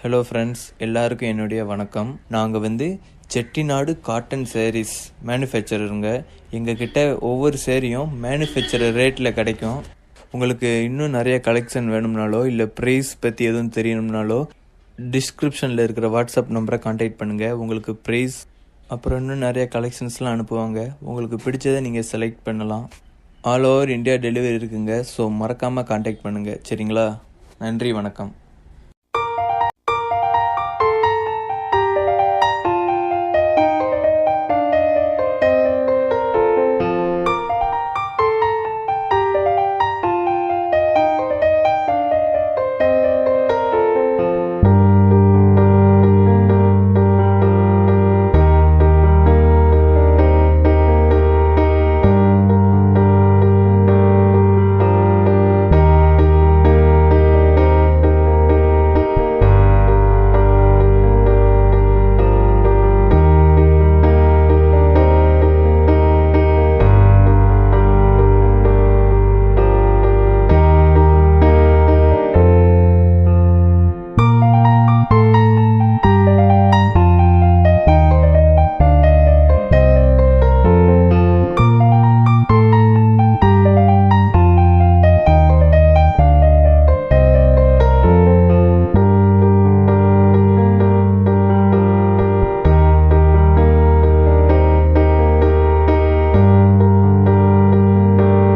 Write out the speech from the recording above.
Hello friends, எல்லாருக்கும் என்னுடைய வணக்கம். நாங்கள் செட்டிநாடு காட்டன் சாரீஸ் மேனுஃபேக்சருங்க. எங்ககிட்ட ஒவ்வொரு சேரீயும் மேனுஃபேக்சரர் ரேட்டில் கிடைக்கும். உங்களுக்கு இன்னும் நிறைய கலெக்ஷன் வேணும்னாலோ இல்லை ப்ரைஸ் பற்றி எதுவும் தெரியணும்னாலோ டிஸ்கிரிப்ஷனில் இருக்கிற வாட்ஸ்அப் நம்பரை கான்டாக்ட் பண்ணுங்கள். உங்களுக்கு ப்ரைஸ் அப்புறம் இன்னும் நிறைய கலெக்ஷன்ஸ்லாம் அனுப்புவாங்க. உங்களுக்கு பிடிச்சதை நீங்கள் செலக்ட் பண்ணலாம். ஆல் ஓவர் இந்தியா டெலிவரி இருக்குங்க. ஸோ மறக்காமல் கான்டாக்ட் பண்ணுங்கள். சரிங்களா? நன்றி, வணக்கம்.